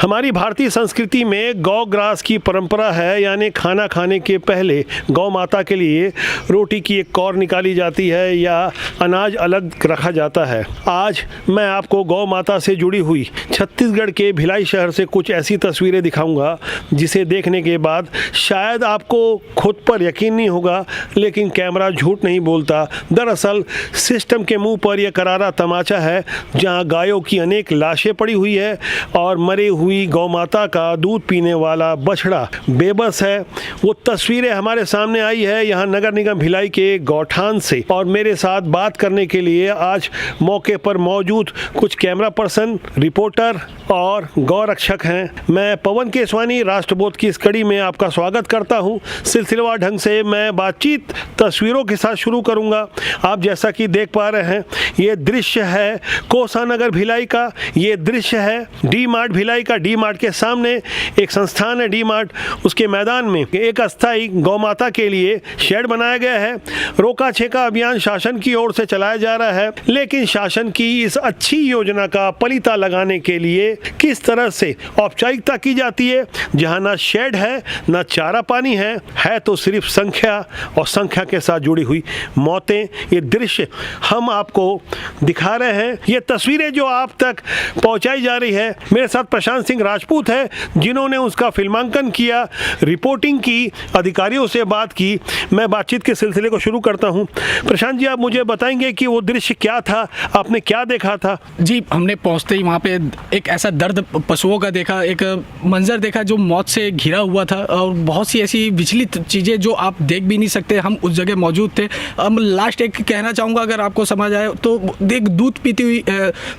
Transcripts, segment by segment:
हमारी भारतीय संस्कृति में गौ ग्रास की परंपरा है, यानी खाना खाने के पहले गौ माता के लिए रोटी की एक कौर निकाली जाती है या अनाज अलग रखा जाता है। आज मैं आपको गौ माता से जुड़ी हुई छत्तीसगढ़ के भिलाई शहर से कुछ ऐसी तस्वीरें दिखाऊंगा जिसे देखने के बाद शायद आपको खुद पर यकीन नहीं होगा, लेकिन कैमरा झूठ नहीं बोलता। दरअसल सिस्टम के मुंह पर यह करारा तमाचा है, जहां गायों की अनेक लाशें पड़ी हुई है और मरे हुई गौ माता का दूध पीने वाला बछड़ा बेबस है। वो तस्वीरें हमारे सामने आई है यहाँ नगर निगम भिलाई के गौठान से, और मेरे साथ बात करने के लिए आज मौके पर मौजूद कुछ कैमरा पर्सन, रिपोर्टर और गौ रक्षक हैं। मैं पवन केसवानी राष्ट्रबोध की इस कड़ी में आपका स्वागत करता हूँ। सिलसिलेवार ढंग से मैं बातचीत तस्वीरों के साथ शुरू करूँगा। आप जैसा कि देख पा रहे हैं, ये दृश्य है कोसानगर भिलाई का, ये दृश्य है डी मार्ट भिलाई का। डी मार्ट के सामने एक संस्थान है डी मार्ट, उसके मैदान में एक अस्थायी गौ माता के लिए शेड बनाया गया है। रोका छेका अभियान शासन की ओर से चलाया जा रहा है, लेकिन शासन की इस अच्छी योजना का पलीता लगाने के लिए किस तरह से औपचारिकता की जाती है, जहां ना शेड है ना चारा पानी है तो सिर्फ संख्या और संख्या के साथ जुड़ी हुई मौतें। ये दृश्य हम आपको दिखा रहे हैं, ये तस्वीरें जो आप तक पहुंचाई जा रही है। मेरे साथ प्रशांत सिंह राजपूत है, जिन्होंने उसका फिल्मांकन किया, रिपोर्टिंग की, अधिकारियों से बात की। मैं बातचीत के सिलसिले को शुरू करता हूं। प्रशांत जी, आप मुझे बताएंगे कि वो दृश्य क्या था, आपने क्या देखा था? जी, हमने पहुंचते ही वहाँ पे एक ऐसा दर्द पशुओं का देखा, एक मंजर देखा जो मौत से घिरा हुआ था, और बहुत सी ऐसी विचलित चीज़ें जो आप देख भी नहीं सकते। हम उस जगह मौजूद थे। अब लास्ट एक कहना चाहूँगा, अगर आपको समझ आए तो, एक दूध पीती हुई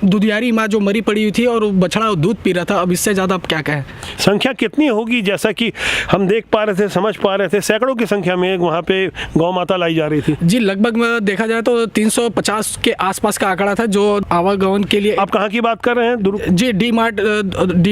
दुधियारी माँ जो मरी पड़ी हुई थी और बछड़ा दूध पी रहा था। अब इससे ज़्यादा आप क्या कहें? संख्या कितनी होगी? जैसा कि हम देख पा रहे थे, समझ पा रहे थे, सैकड़ों की संख्या में वहाँ पे गौ माता लाई जा रही थी। जी, लगभग देखा जाए तो 350 के आसपास का आंकड़ा था जो आवागमन के लिए। आप कहाँ की बात कर रहे हैं? जी, डी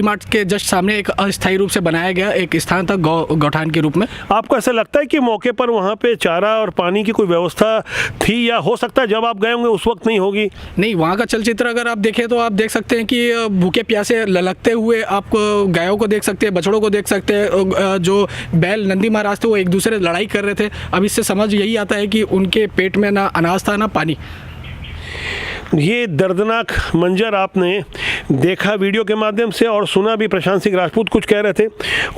मार्ट के जस्ट सामने एक अस्थायी रूप से बनाया गया एक स्थान था गौठान के रूप में। आपको ऐसा लगता है कि मौके पर वहाँ पे चारा और पानी की कोई व्यवस्था थी, या हो सकता है जब आप गए होंगे उस वक्त नहीं होगी? नहीं, वहाँ का चलचित्र अगर आप देखें तो आप देख सकते हैं कि भूखे प्यासे ललकते हुए आप गायों को देख सकते हैं, बछड़ों को देख सकते हैं। जो बैल नंदी महाराज थे वो एक दूसरे से लड़ाई कर रहे थे। अब इससे समझ यही आता है कि उनके पेट में ना अनाज था ना पानी। ये दर्दनाक मंजर आपने देखा वीडियो के माध्यम से, और सुना भी। प्रशांत सिंह राजपूत कुछ कह रहे थे।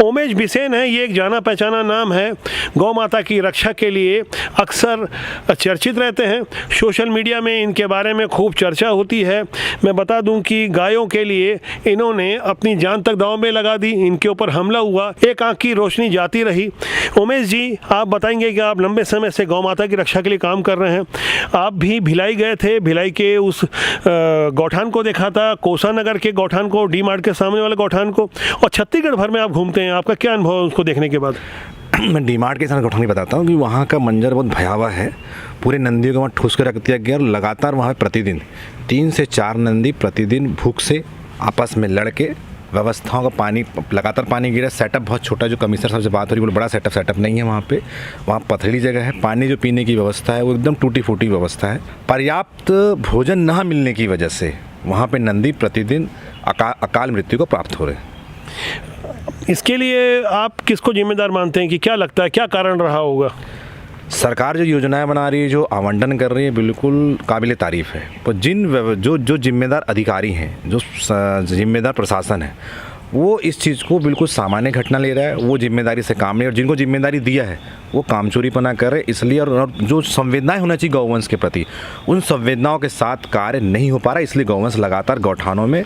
ओमेश बिसेन है, ये एक जाना पहचाना नाम है, गौ माता की रक्षा के लिए अक्सर चर्चित रहते हैं। सोशल मीडिया में इनके बारे में खूब चर्चा होती है। मैं बता दूं कि गायों के लिए इन्होंने अपनी जान तक दांव में लगा दी। इनके ऊपर हमला हुआ, एक आंख की रोशनी जाती रही। उमेश जी, आप बताएंगे कि आप लंबे समय से गौ माता की रक्षा के लिए काम कर रहे हैं। आप भी भिलाई गए थे, भिलाई के उस गौठान को देखा था, कोसानगर के गौठान को, डी मार्ट के सामने वाले गौठान को, और छत्तीसगढ़ भर में आप घूमते हैं। आपका क्या अनुभव है उसको देखने के बाद? मैं डी मार्ट के साथ गौठान बताता हूँ कि वहाँ का मंजर बहुत भयावह है। पूरे नंदियों को वहाँ ठूस कर रख दिया गया, और लगातार वहाँ प्रतिदिन 3 से 4 नंदी प्रतिदिन भूख से आपस में लड़के, व्यवस्थाओं का पानी, लगातार पानी गिरा। सेटअप बहुत छोटा, जो कमिश्नर साहब से बात हो रही है, बड़ा सेटअप नहीं है वहाँ पे। वहाँ पथरीली जगह है, पानी जो पीने की व्यवस्था है वो एकदम टूटी फूटी व्यवस्था है। पर्याप्त भोजन ना मिलने की वजह से वहाँ पे नंदी प्रतिदिन अकाल मृत्यु को प्राप्त हो रहे हैं। इसके लिए आप किसको जिम्मेदार मानते हैं, कि क्या लगता है क्या कारण रहा होगा? सरकार जो योजनाएं बना रही है, जो आवंटन कर रही है, बिल्कुल काबिल तारीफ़ है। पर जो जिम्मेदार अधिकारी हैं, जो जिम्मेदार प्रशासन है, वो इस चीज़ को बिल्कुल सामान्य घटना ले रहा है। वो जिम्मेदारी से काम नहीं, और जिनको जिम्मेदारी दिया है वो कामचोरीपना कर रहे। इसलिए और जो संवेदनाएं होना चाहिए गौवंश के प्रति, उन संवेदनाओं के साथ कार्य नहीं हो पा रहा। इसलिए गौवंश लगातार गौठानों में,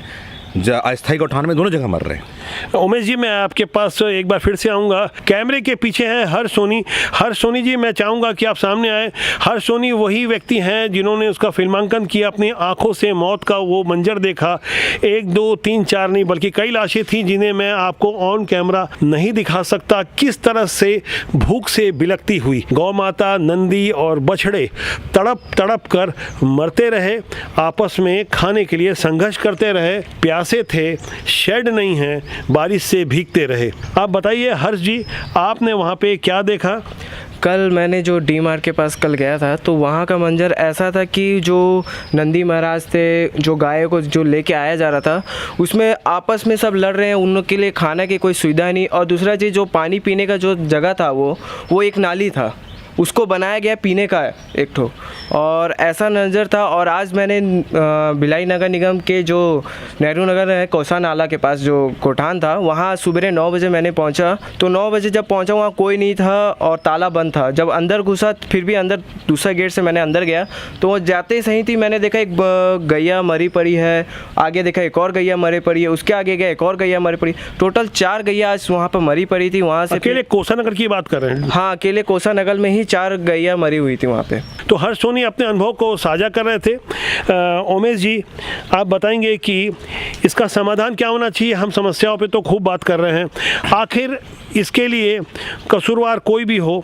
अस्थायी गौठान में, दोनों जगह मर रहे हैं। उमेश जी, मैं आपके पास एक बार फिर से आऊँगा। कैमरे के पीछे हैं हर्ष सोनी। हर्ष सोनी जी, मैं चाहूँगा कि आप सामने आए। हर्ष सोनी वही व्यक्ति हैं जिन्होंने उसका फिल्मांकन किया, अपनी आंखों से मौत का वो मंजर देखा। 1, 2, 3, 4 नहीं बल्कि कई लाशें थीं जिन्हें मैं आपको ऑन कैमरा नहीं दिखा सकता। किस तरह से भूख से बिलखती हुई गौ माता, नंदी और बछड़े तड़प कर मरते रहे, आपस में खाने के लिए संघर्ष करते रहे, प्यासे थे, शेड नहीं है, बारिश से भीगते रहे। आप बताइए हर्ष जी, आपने वहाँ पे क्या देखा? कल मैंने जो डी मार्ट के पास कल गया था, तो वहाँ का मंजर ऐसा था कि जो नंदी महाराज थे, जो गाय को जो लेके आया जा रहा था, उसमें आपस में सब लड़ रहे हैं, उन लोग के लिए खाना की कोई सुविधा नहीं। और दूसरा चीज़, जो पानी पीने का जो जगह था वो एक नाली था, उसको बनाया गया पीने का एक ठो, और ऐसा नज़र था। और आज मैंने भिलाई नगर निगम के जो नेहरू नगर है, कोसा नाला के पास जो कोठान था, वहाँ सुबह 9 बजे मैंने पहुँचा। तो 9 बजे जब पहुँचा वहाँ कोई नहीं था और ताला बंद था। जब अंदर घुसा, फिर भी अंदर दूसरा गेट से मैंने अंदर गया, तो वो जाते ही सही थी, मैंने देखा एक गैया मरी पड़ी है, आगे देखा एक और गैया मरी पड़ी है, उसके आगे गया एक और गैया मरी पड़ी, टोटल 4 गैया आज वहाँ पर मरी पड़ी थी। वहाँ से अकेले कोसा नगर की बात कर रहे हैं? हाँ, अकेले कोसा नगर में ही 4 गैया मरी हुई थी वहाँ पे। तो हर्ष सोनी अपने अनुभव को साझा कर रहे थे। उमेश जी, आप बताएंगे कि इसका समाधान क्या होना चाहिए? हम समस्याओं पे तो खूब बात कर रहे हैं, आखिर इसके लिए कसूरवार कोई भी हो,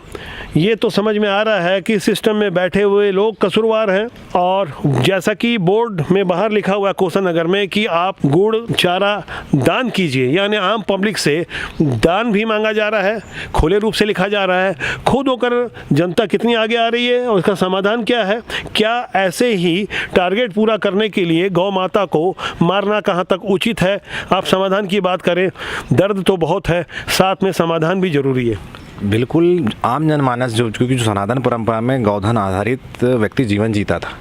ये तो समझ में आ रहा है कि सिस्टम में बैठे हुए लोग कसूरवार हैं। और जैसा कि बोर्ड में बाहर लिखा हुआ है कोसा नगर में कि आप गुड़ चारा दान कीजिए, यानी आम पब्लिक से दान भी मांगा जा रहा है, खुले रूप से लिखा जा रहा है। खुद होकर जनता कितनी आगे आ रही है और इसका समाधान क्या है? क्या ऐसे ही टारगेट पूरा करने के लिए गौ माता को मारना कहाँ तक उचित है? आप समाधान की बात करें, दर्द तो बहुत है, साथ में समाधान भी जरूरी है। बिल्कुल, आम जनमानस जो, क्योंकि जो सनातन परंपरा में गौधन आधारित व्यक्ति जीवन जीता था,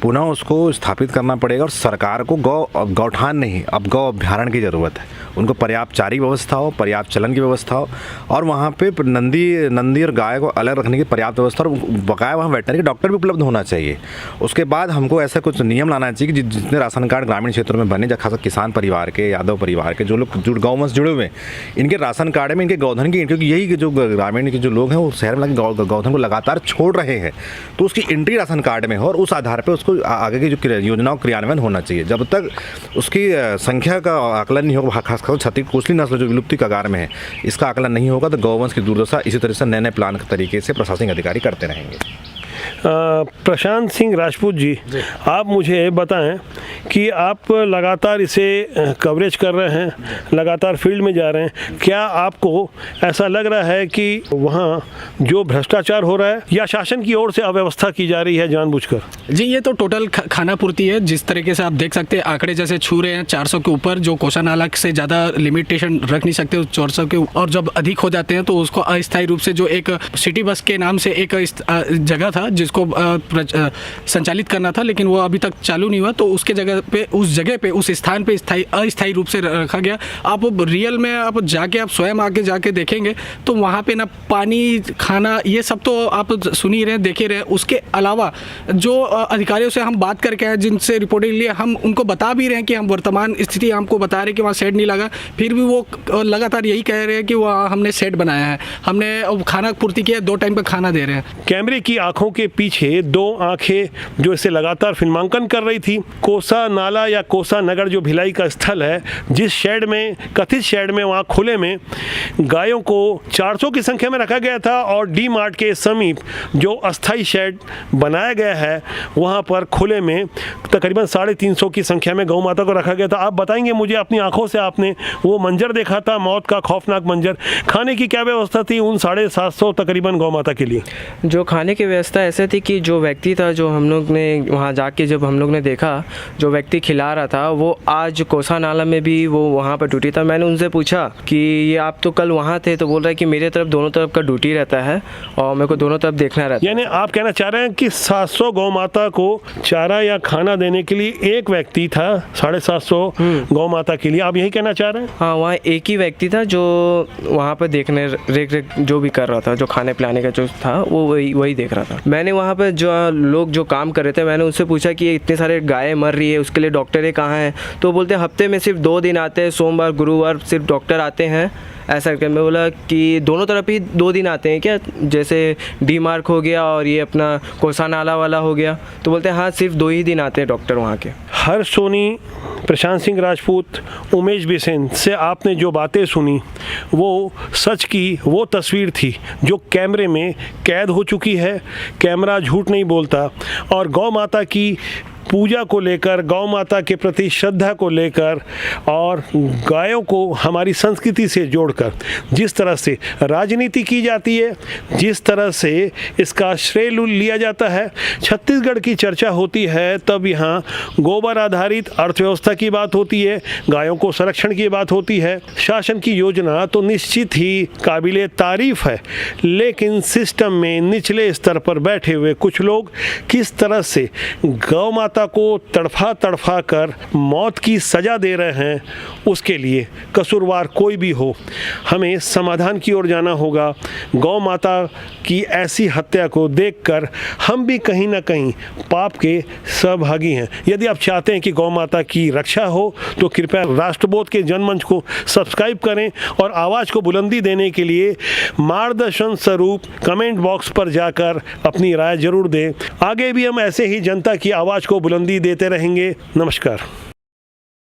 पुनः उसको स्थापित करना पड़ेगा। और सरकार को गौठान नहीं, अब गौ अभ्यारण्य की ज़रूरत है। उनको पर्याप्त चारी व्यवस्था हो, पर्याप्त चलन की व्यवस्था हो, और वहाँ पे नंदी और गाय को अलग रखने की पर्याप्त व्यवस्था, और बकाया वहाँ वेटनरी डॉक्टर भी उपलब्ध होना चाहिए। उसके बाद हमको ऐसा कुछ नियम लाना चाहिए कि जितने राशन कार्ड ग्रामीण क्षेत्रों में बने, खासकर किसान परिवार के, यादव परिवार के, जो लोग गौवंश जुड़े हुए हैं, इनके राशन कार्ड में इनके गौधन की, क्योंकि यही जो ग्रामीण के जो लोग हैं वो शहर में गौधन को लगातार छोड़ रहे हैं, तो उसकी एंट्री राशन कार्ड में हो और उस आधार पर उसको आगे की जो योजनाओं क्रियान्वयन होना चाहिए। जब तक उसकी संख्या का आकलन नहीं होगा, खासकर छत्तीस कोसली नस्ल जो विलुप्ति कगार में है, इसका आकलन नहीं होगा, तो गौवंश की दुर्दशा इसी तरह से नए प्लान के तरीके से प्रशासनिक अधिकारी करते रहेंगे। प्रशांत सिंह राजपूत जी, आप मुझे बताएं कि आप लगातार इसे कवरेज कर रहे हैं, लगातार फील्ड में जा रहे हैं, क्या आपको ऐसा लग रहा है कि वहाँ जो भ्रष्टाचार हो रहा है या शासन की ओर से अव्यवस्था की जा रही है जानबूझकर? जी, ये तो टोटल खाना पूर्ति है। जिस तरीके से आप देख सकते हैं, आंकड़े जैसे छू रहे हैं 400 के ऊपर, जो कोसा नाला से ज़्यादा लिमिटेशन रख नहीं सकते 400 के, और जब अधिक हो जाते हैं तो उसको अस्थायी रूप से, जो एक सिटी बस के नाम से एक जगह था जिसको संचालित करना था, लेकिन वो अभी तक चालू नहीं हुआ, तो उसके जगह पे, उस जगह पे, उस स्थान पे अस्थायी रूप से रखा गया। आप रियल में आप जाके, आप स्वयं आके जाके देखेंगे तो वहाँ पे ना पानी, खाना, ये सब तो आप सुन ही रहे, देखे रहे। उसके अलावा जो अधिकारियों से हम बात करके आए, जिनसे रिपोर्टिंग लिए, हम उनको बता भी रहे हैं कि हम वर्तमान स्थिति हमको बता रहे हैं कि वहाँ शेड नहीं लगा, फिर भी वो लगातार यही कह रहे हैं कि वहाँ हमने शेड बनाया है, हमने खाना पूर्ति किया, 2 टाइम पे खाना दे रहे हैं। कैमरे की आंखों के पीछे 2 आंखें जो इसे लगातार फिल्मांकन कर रही थी। कोसा नाला या कोसा नगर जो भिलाई का स्थल है, जिस शेड में, कथित शेड में, वहाँ खुले में गायों को 400 की संख्या में रखा गया था, और डी मार्ट के समीप जो अस्थाई शेड बनाया गया है, वहाँ पर खुले में तकरीबन 350 की संख्या में गौ माता को रखा गया था। आप बताएंगे मुझे, अपनी आंखों से आपने वो मंजर देखा था, मौत का खौफनाक मंजर, खाने की क्या व्यवस्था थी उन 750 तकरीबन गौ माता के लिए? जो खाने की व्यवस्था ऐसे थी कि जो व्यक्ति था, जो हम लोग ने वहाँ जाके जब हम लोग ने देखा, जो व्यक्ति खिला रहा था, वो आज कोसा नाला में भी वो वहाँ पर ड्यूटी था। मैंने उनसे पूछा कि ये आप तो कल वहाँ थे, तो बोल रहा है कि मेरे तरफ दोनों तरफ का ड्यूटी रहता है और मेरे को दोनों तरफ देखना रहता है। यानी आप कहना चाह रहे हैं कि 700 गौ माता को चारा या खाना देने के लिए एक व्यक्ति था, 750 गौ माता के लिए, आप यही कहना चाह रहे हैं? हाँ, वहाँ एक ही व्यक्ति था जो वहाँ पर देखने, रेख जो भी कर रहा था, जो खाने पिलाने का जो था, वो वही देख रहा था। मैंने वहाँ पर जो लोग जो काम कर रहे थे, मैंने उससे पूछा कि इतने सारे गायें मर रही है, उसके लिए डॉक्टर कहाँ हैं? तो बोलते हफ्ते में सिर्फ 2 दिन आते हैं, सोमवार गुरुवार सिर्फ डॉक्टर आते हैं। ऐसा करके मैं बोला कि दोनों तरफ ही 2 दिन आते हैं क्या, जैसे डी मार्क हो गया और ये अपना कोसा नाला वाला हो गया? तो बोलते हैं हाँ, सिर्फ 2 ही दिन आते हैं डॉक्टर वहाँ के। हर्ष सोनी, प्रशांत सिंह राजपूत, उमेश बिसेन से आपने जो बातें सुनी, वो सच की वो तस्वीर थी जो कैमरे में कैद हो चुकी है। कैमरा झूठ नहीं बोलता, और गौ माता की पूजा को लेकर, गौ माता के प्रति श्रद्धा को लेकर और गायों को हमारी संस्कृति से जोड़कर जिस तरह से राजनीति की जाती है, जिस तरह से इसका श्रेय लिया जाता है, छत्तीसगढ़ की चर्चा होती है तब यहाँ गोबर आधारित अर्थव्यवस्था की बात होती है, गायों को संरक्षण की बात होती है। शासन की योजना तो निश्चित ही काबिले तारीफ है, लेकिन सिस्टम में निचले स्तर पर बैठे हुए कुछ लोग किस तरह से गौ माता को तड़फा कर मौत की सजा दे रहे हैं, उसके लिए कसूरवार कोई भी हो, हमें समाधान की ओर जाना होगा। गौ माता की ऐसी हत्या को देखकर हम भी कहीं ना कहीं पाप के सहभागी हैं। यदि आप चाहते हैं कि गौ माता की रक्षा हो तो कृपया राष्ट्रबोध के जनमंच को सब्सक्राइब करें और आवाज़ को बुलंदी देने के लिए मार्गदर्शन स्वरूप कमेंट बॉक्स पर जाकर अपनी राय जरूर दें। आगे भी हम ऐसे ही जनता की आवाज़ को बुलंदी देते रहेंगे। नमस्कार।